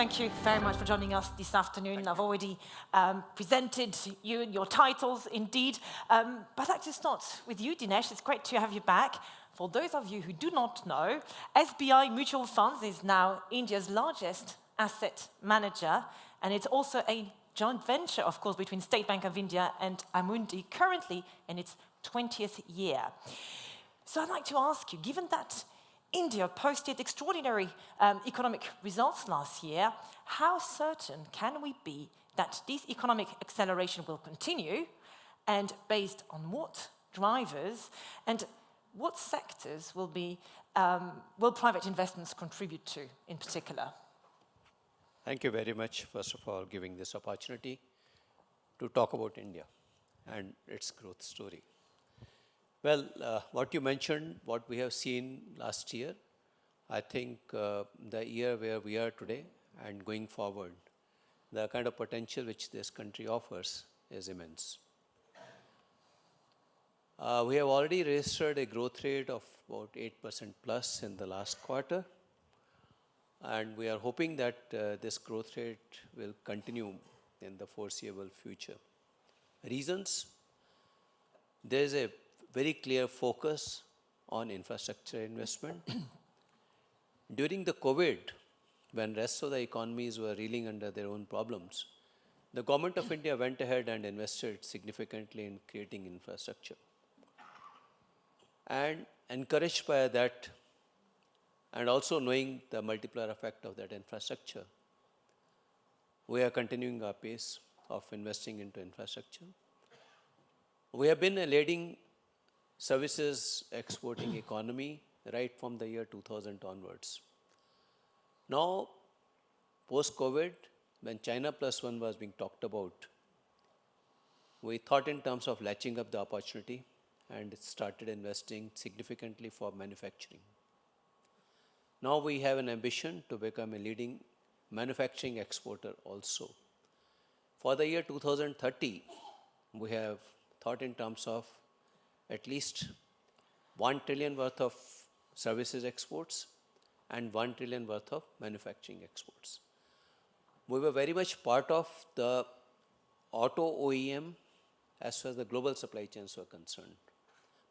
thank you very much for joining us this afternoon. I've already presented you and your titles, indeed. But I'd like to start with you, Dinesh. It's great to have you back. For those of you who do not know, SBI Mutual Funds is now India's largest asset manager, and it's also a joint venture, of course, between State Bank of India and Amundi, currently in its 20th year. So I'd like to ask you, given that India posted extraordinary economic results last year, how certain can we be that this economic acceleration will continue, and based on what drivers, and what sectors will private investments contribute to in particular? Thank you very much, first of all, giving this opportunity to talk about India and its growth story. Well, what you mentioned, what we have seen last year, I think the year where we are today and going forward, the kind of potential which this country offers is immense. We have already registered a growth rate of about 8% plus in the last quarter. And we are hoping that this growth rate will continue in the foreseeable future. Reasons? There is a very clear focus on infrastructure investment. During the COVID, when rest of the economies were reeling under their own problems, the government of India went ahead and invested significantly in creating infrastructure. And encouraged by that, and also knowing the multiplier effect of that infrastructure, we are continuing our pace of investing into infrastructure. We have been a leading services exporting economy right from the year 2000 onwards. Now, post-COVID, when China Plus One was being talked about, we thought in terms of latching up the opportunity and started investing significantly for manufacturing. Now we have an ambition to become a leading manufacturing exporter also. For the year 2030, we have thought in terms of at least 1 trillion worth of services exports and 1 trillion worth of manufacturing exports. We were very much part of the auto OEM as far as the global supply chains were concerned.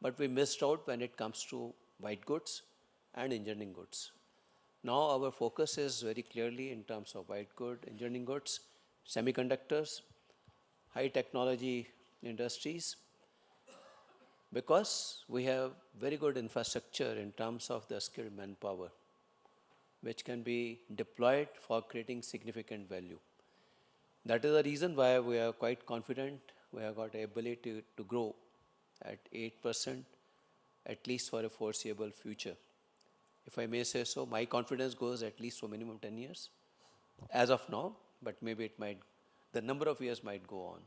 But we missed out when it comes to white goods and engineering goods. Now our focus is very clearly in terms of white good, engineering goods, semiconductors, high technology industries, because we have very good infrastructure in terms of the skilled manpower, which can be deployed for creating significant value. That is the reason why we are quite confident we have got the ability to grow at 8%, at least for a foreseeable future. If I may say so, my confidence goes at least for minimum 10 years, as of now, but maybe it might, the number of years might go on.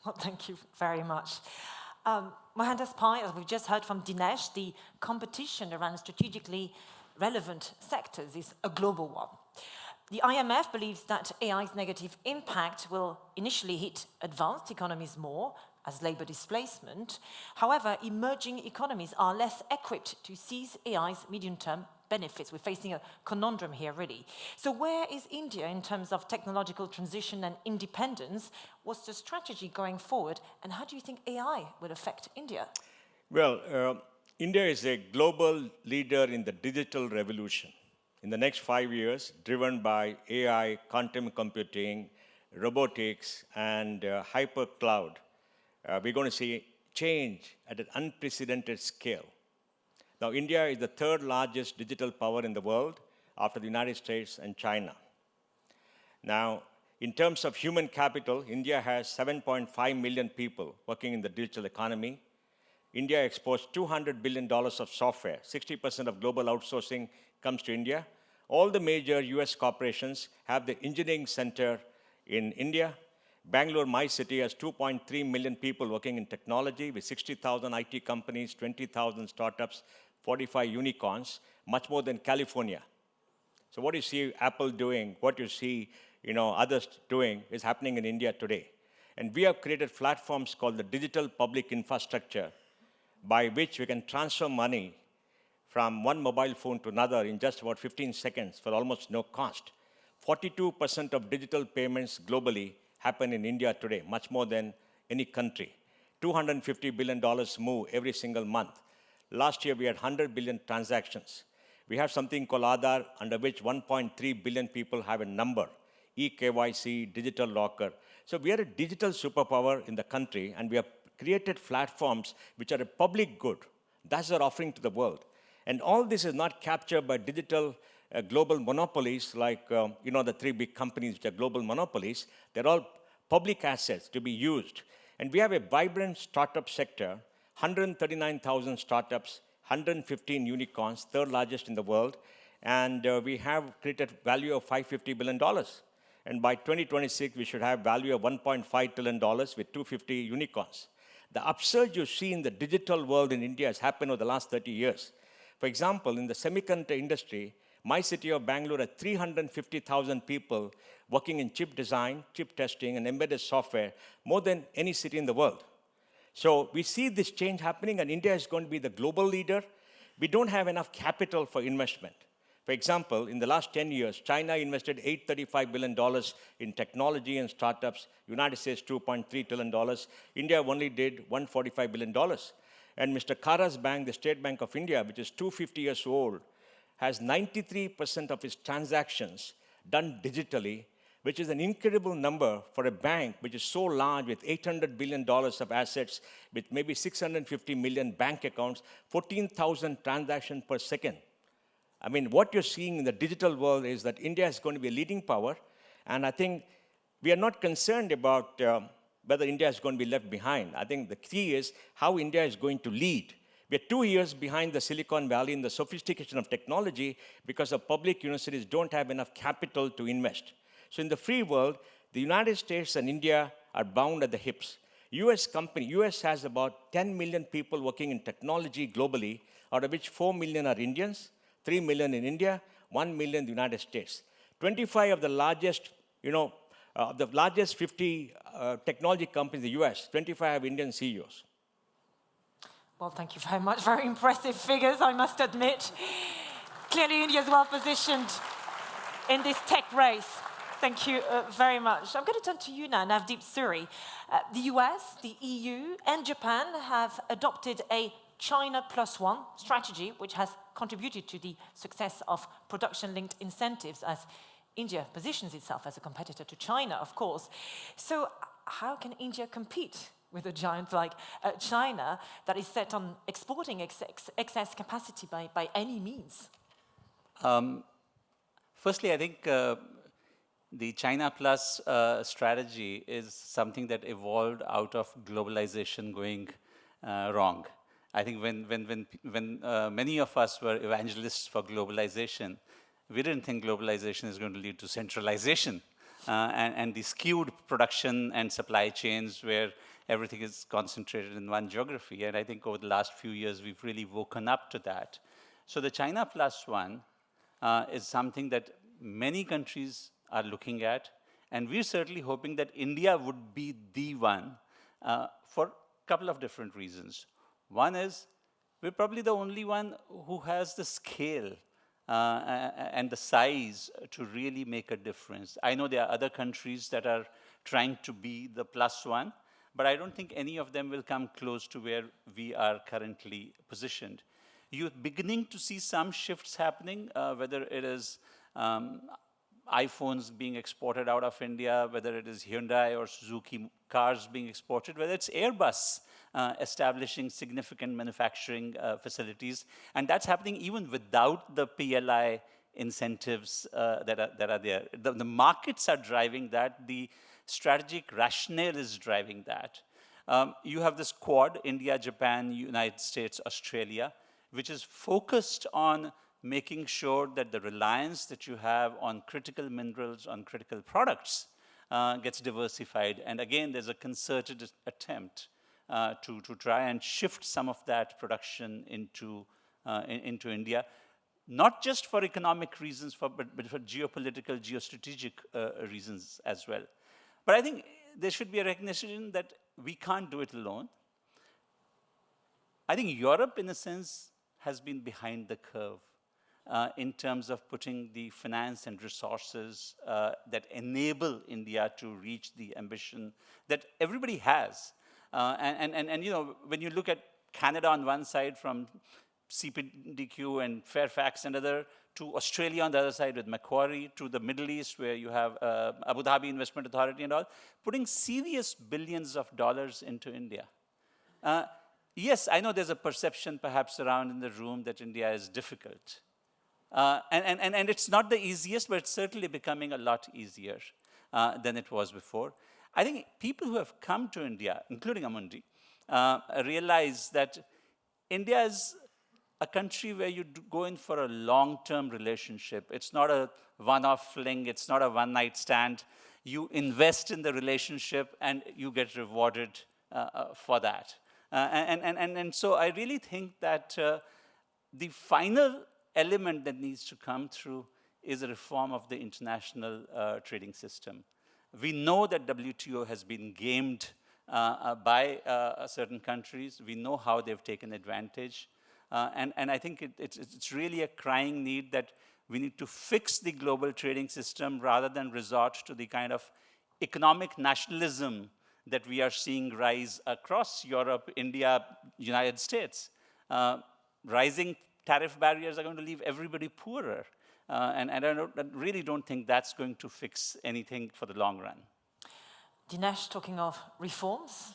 Well, thank you very much. Mohandas Pai, as we've just heard from Dinesh, the competition around strategically relevant sectors is a global one. The IMF believes that AI's negative impact will initially hit advanced economies more, as labor displacement. However, emerging economies are less equipped to seize AI's medium-term benefits. We're facing a conundrum here, really. So where is India in terms of technological transition and independence? What's the strategy going forward? And how do you think AI will affect India? Well, India is a global leader in the digital revolution. In the next 5 years, driven by AI, quantum computing, robotics, and hyper-cloud, we're going to see change at an unprecedented scale. Now, India is the third largest digital power in the world after the United States and China. Now, in terms of human capital, India has 7.5 million people working in the digital economy. India exports $200 billion of software. 60% of global outsourcing comes to India. All the major US corporations have the engineering center in India. Bangalore, my city, has 2.3 million people working in technology with 60,000 IT companies, 20,000 startups, 45 unicorns, much more than California. So what you see Apple doing, what you see others doing is happening in India today. And we have created platforms called the digital public infrastructure by which we can transfer money from one mobile phone to another in just about 15 seconds for almost no cost. 42% of digital payments globally happen in India today, much more than any country. $250 billion move every single month. Last year, we had 100 billion transactions. We have something called Aadhaar, under which 1.3 billion people have a number, eKYC, digital locker. So we are a digital superpower in the country, and we have created platforms which are a public good. That's our offering to the world. And all this is not captured by digital global monopolies like, the three big companies which are global monopolies. They're all public assets to be used. And we have a vibrant startup sector, 139,000 startups, 115 unicorns, third largest in the world. And we have created value of $550 billion. And by 2026, we should have value of $1.5 trillion with 250 unicorns. The upsurge you see in the digital world in India has happened over the last 30 years. For example, in the semiconductor industry, my city of Bangalore had 350,000 people working in chip design, chip testing, and embedded software, more than any city in the world. So we see this change happening, and India is going to be the global leader. We don't have enough capital for investment. For example, in the last 10 years, China invested $835 billion in technology and startups, United States $2.3 trillion, India only did $145 billion. And Mr. Khara's bank, the State Bank of India, which is 250 years old, has 93% of its transactions done digitally, which is an incredible number for a bank which is so large with $800 billion of assets, with maybe 650 million bank accounts, 14,000 transactions per second. I mean, what you're seeing in the digital world is that India is going to be a leading power, and I think we are not concerned about whether India is going to be left behind. I think the key is how India is going to lead. We are 2 years behind the Silicon Valley in the sophistication of technology because our public universities don't have enough capital to invest. So in the free world, the United States and India are bound at the hips. US has about 10 million people working in technology globally, out of which 4 million are Indians, 3 million in India, 1 million in the United States. 25 of the largest, the largest 50 technology companies in the US, 25 have Indian CEOs. Well, thank you very much. Very impressive figures, I must admit. Clearly, India is well positioned in this tech race. Thank you very much. I'm going to turn to you now, Navdeep Suri. The US, the EU, and Japan have adopted a China Plus One strategy, which has contributed to the success of production-linked incentives as India positions itself as a competitor to China, of course. So how can India compete with a giant like China that is set on exporting excess capacity by any means? Firstly, I think the China Plus strategy is something that evolved out of globalization going wrong. I think when many of us were evangelists for globalization, we didn't think globalization is going to lead to centralization and the skewed production and supply chains where everything is concentrated in one geography. And I think over the last few years, we've really woken up to that. So the China Plus One is something that many countries are looking at. And we're certainly hoping that India would be the one for a couple of different reasons. One is we're probably the only one who has the scale and the size to really make a difference. I know there are other countries that are trying to be the plus one, but I don't think any of them will come close to where we are currently positioned. You're beginning to see some shifts happening, whether it is iPhones being exported out of India, whether it is Hyundai or Suzuki cars being exported, whether it's Airbus establishing significant manufacturing facilities. And that's happening even without the PLI incentives that are there. The markets are driving that. The strategic rationale is driving that. You have this quad, India, Japan, United States, Australia, which is focused on making sure that the reliance that you have on critical minerals, on critical products, gets diversified. And again, there's a concerted attempt to try and shift some of that production into India, not just for economic reasons, but for geopolitical, geostrategic reasons as well. But I think there should be a recognition that we can't do it alone. I think Europe, in a sense, has been behind the curve. in terms of putting the finance and resources that enable India to reach the ambition that everybody has. And you know, when you look at Canada on one side from CPDQ and Fairfax and other, to Australia on the other side with Macquarie, to the Middle East where you have Abu Dhabi Investment Authority and all, putting serious billions of dollars into India. Yes, I know there's a perception perhaps around in the room that India is difficult. And it's not the easiest, but it's certainly becoming a lot easier than it was before. I think people who have come to India, including Amundi, realize that India is a country where you go in for a long-term relationship. It's not a one-off fling. It's not a one-night stand. You invest in the relationship and you get rewarded for that. And so I really think that the final element that needs to come through is a reform of the international trading system. We know that WTO has been gamed by certain countries. We know how they've taken advantage. And I think it's really a crying need that we need to fix the global trading system rather than resort to the kind of economic nationalism that we are seeing rise across Europe, India, United States. Rising tariff barriers are going to leave everybody poorer. And I really don't think that's going to fix anything for the long run. Dinesh, talking of reforms,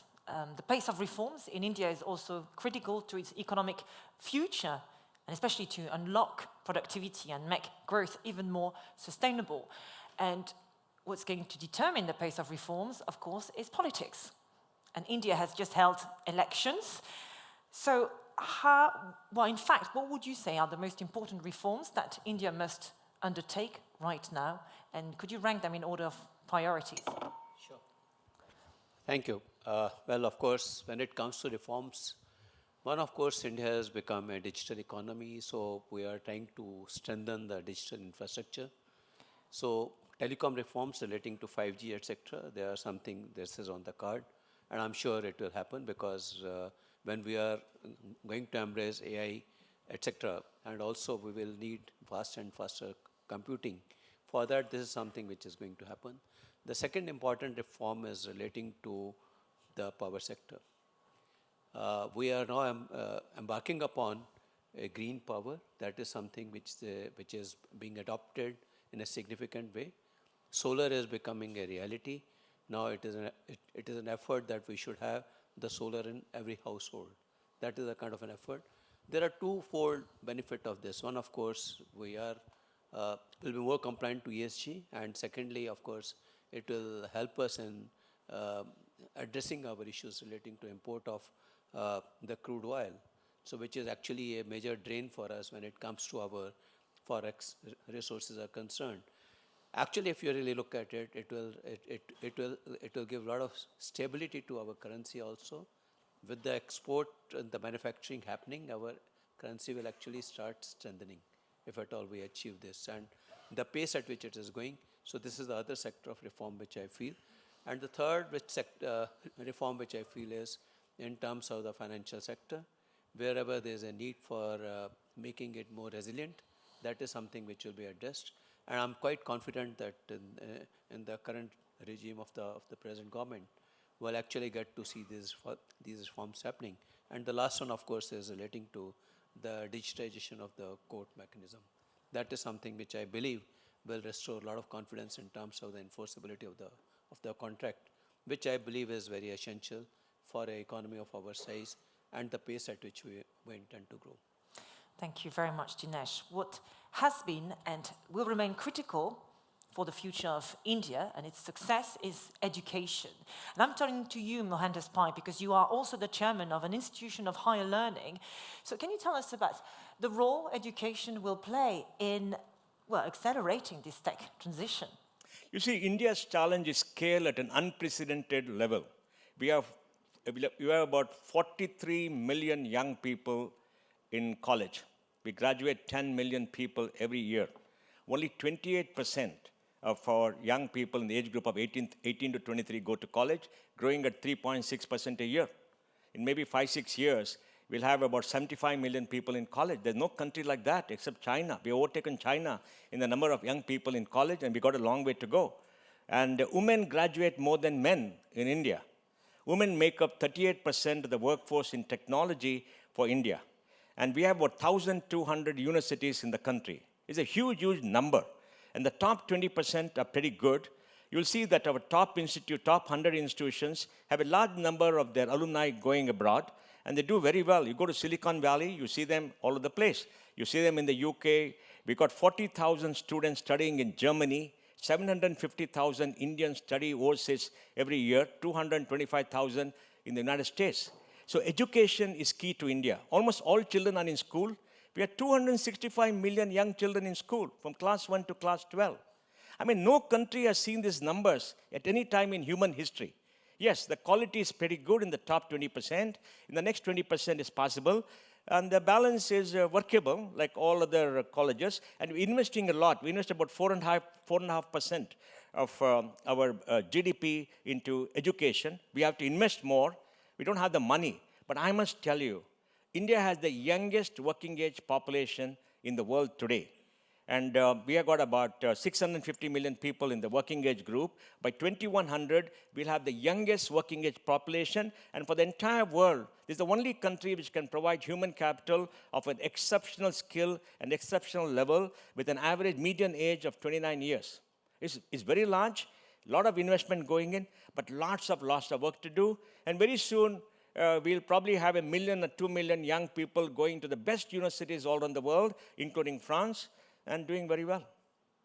the pace of reforms in India is also critical to its economic future, and especially to unlock productivity and make growth even more sustainable. And what's going to determine the pace of reforms, of course, is politics. And India has just held elections. So well, in fact, what would you say are the most important reforms that India must undertake right now? And could you rank them in order of priorities? Sure. Thank you. Well, of course, when it comes to reforms, one, of course, India has become a digital economy, so we are trying to strengthen the digital infrastructure. So telecom reforms relating to 5G, etc., they are something this is on the card, and I'm sure it will happen because when we are going to embrace AI, etc., and also we will need faster and faster computing. For that, this is something which is going to happen. The second important reform is relating to the power sector. We are now embarking upon a green power. That is something which is being adopted in a significant way. Solar is becoming a reality. Now it is an effort that we should have the solar in every household. That is a kind of an effort. There are twofold benefit of this. One, of course, we will be more compliant to ESG, and secondly, of course, it will help us in addressing our issues relating to import of the crude oil, so which is actually a major drain for us when it comes to our forex resources are concerned. Actually, if you really look at it, it will give a lot of stability to our currency also. With the export and the manufacturing happening, our currency will actually start strengthening, if at all we achieve this, and the pace at which it is going. So this is the other sector of reform which I feel. And the third reform which I feel is in terms of the financial sector. Wherever there is a need for making it more resilient, that is something which will be addressed. And I'm quite confident that in the current regime of the present government, we'll actually get to see these reforms happening. And the last one, of course, is relating to the digitization of the court mechanism. That is something which I believe will restore a lot of confidence in terms of the enforceability of the contract, which I believe is very essential for an economy of our size and the pace at which we intend to grow. Thank you very much, Dinesh. What has been and will remain critical for the future of India and its success is education. And I'm turning to you, Mohandas Pai, because you are also the chairman of an institution of higher learning. So can you tell us about the role education will play in, well, accelerating this tech transition? You see, India's challenge is scale at an unprecedented level. We have about 43 million young people in college. We graduate 10 million people every year. Only 28% of our young people in the age group of 18 to 23 go to college, growing at 3.6% a year. In maybe 5-6 years, We'll have about 75 million people in college. There's no country like that except China. We overtaken China in the number of young people in college, and we got a long way to go. And women graduate more than men in India. Women make up 38% of the workforce in technology for India. And we have about 1,200 universities in the country. It's a huge, huge number. And the top 20% are pretty good. You'll see that our top 100 institutions have a large number of their alumni going abroad, and they do very well. You go to Silicon Valley, you see them all over the place. You see them in the UK. We got 40,000 students studying in Germany. 750,000 Indians study overseas every year, 225,000 in the United States. So education is key to India. Almost all children are in school. We have 265 million young children in school, from class 1 to class 12. I mean, no country has seen these numbers at any time in human history. Yes, the quality is pretty good in the top 20%. In the next 20% is possible. And the balance is workable, like all other colleges. And we're investing a lot. We invest about 4.5% of our GDP into education. We have to invest more. We don't have the money. But I must tell you, India has the youngest working age population in the world today. And we have got about 650 million people in the working age group. By 2100, we'll have the youngest working age population. And for the entire world, this is the only country which can provide human capital of an exceptional skill and exceptional level with an average median age of 29 years. It's very large, a lot of investment going in, but lots of work to do. And very soon, we'll probably have 1 million or 2 million young people going to the best universities all around the world, including France, and doing very well.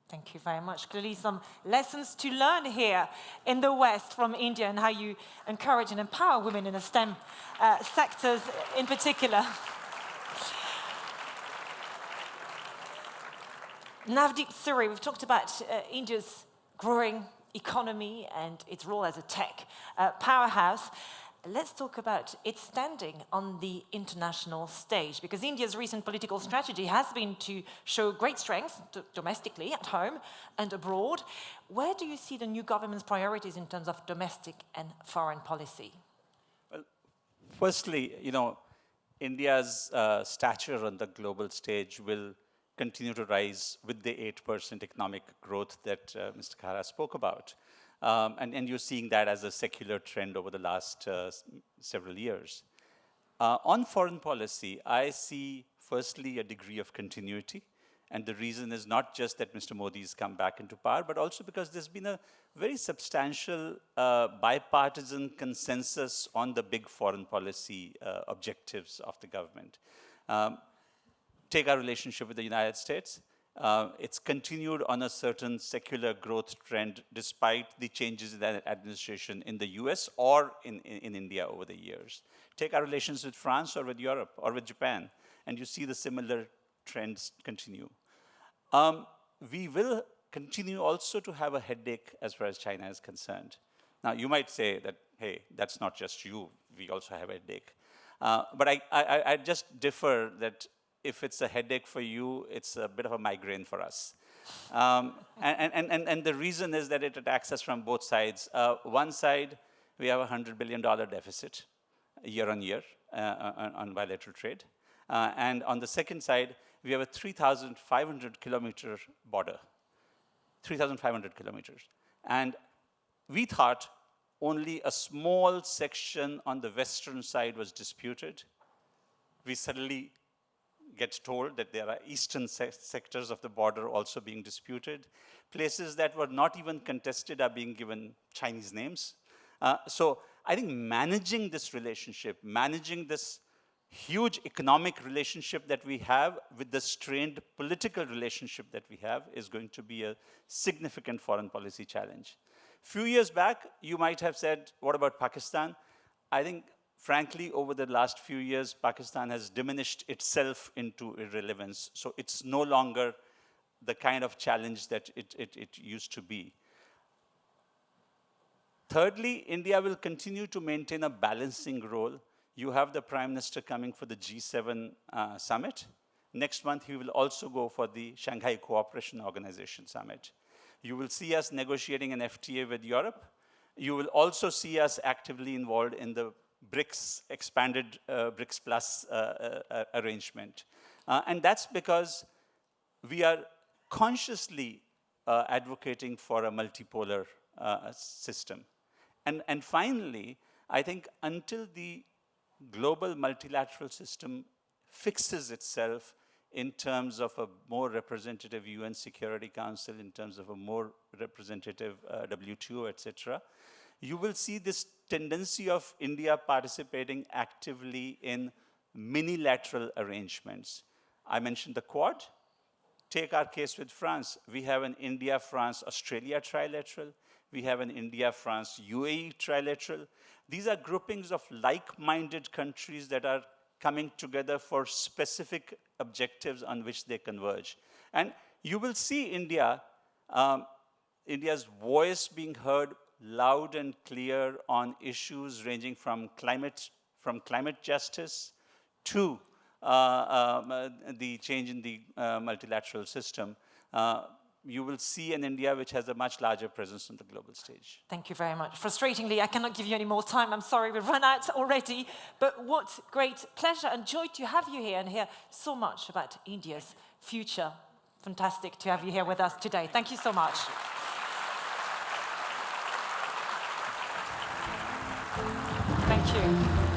Thank you very much. Clearly some lessons to learn here in the West from India, and how you encourage and empower women in the STEM sectors in particular. Navdeep, Suri, we've talked about India's growing economy and its role as a tech powerhouse. Let's talk about its standing on the international stage, because India's recent political strategy has been to show great strength domestically, at home and abroad. Where do you see the new government's priorities in terms of domestic and foreign policy? Well, firstly, India's stature on the global stage will continue to rise with the 8% economic growth that Mr. Khara spoke about. And you're seeing that as a secular trend over the last several years. On foreign policy, I see firstly a degree of continuity. And the reason is not just that Mr. Modi's come back into power, but also because there's been a very substantial bipartisan consensus on the big foreign policy objectives of the government. Take our relationship with the United States. It's continued on a certain secular growth trend despite the changes in the administration in the US or in India over the years. Take our relations with France or with Europe or with Japan, and you see the similar trends continue. We will continue also to have a headache as far as China is concerned. Now, you might say that, hey, that's not just you, we also have a headache. But I just differ that if it's a headache for you, it's a bit of a migraine for us. And the reason is that it attacks us from both sides. One side, we have a $100 billion deficit year on year on bilateral trade. And on the second side, we have a 3,500 kilometer border, 3,500 kilometers. And we thought only a small section on the western side was disputed. We suddenly get told that there are eastern sectors of the border also being disputed. Places that were not even contested are being given Chinese names. So I think managing this relationship, managing this huge economic relationship that we have with the strained political relationship that we have is going to be a significant foreign policy challenge. Few years back, you might have said, what about Pakistan? I think frankly, over the last few years, Pakistan has diminished itself into irrelevance. So it's no longer the kind of challenge that it used to be. Thirdly, India will continue to maintain a balancing role. You have the Prime Minister coming for the G7 summit. Next month, he will also go for the Shanghai Cooperation Organization summit. You will see us negotiating an FTA with Europe. You will also see us actively involved in the BRICS expanded BRICS Plus arrangement. And that's because we are consciously advocating for a multipolar system. And finally, I think until the global multilateral system fixes itself in terms of a more representative UN Security Council, in terms of a more representative WTO, etc., you will see this tendency of India participating actively in minilateral arrangements. I mentioned the Quad. Take our case with France. We have an India, France, Australia trilateral. We have an India, France, UAE trilateral. These are groupings of like-minded countries that are coming together for specific objectives on which they converge. And you will see India's voice being heard loud and clear on issues ranging from climate justice to the change in the multilateral system. You will see an India which has a much larger presence on the global stage. Thank you very much. Frustratingly, I cannot give you any more time. I'm sorry, we've run out already. But what great pleasure and joy to have you here and hear so much about India's future. Fantastic to have you here with us today. Thank you so much. Thank you.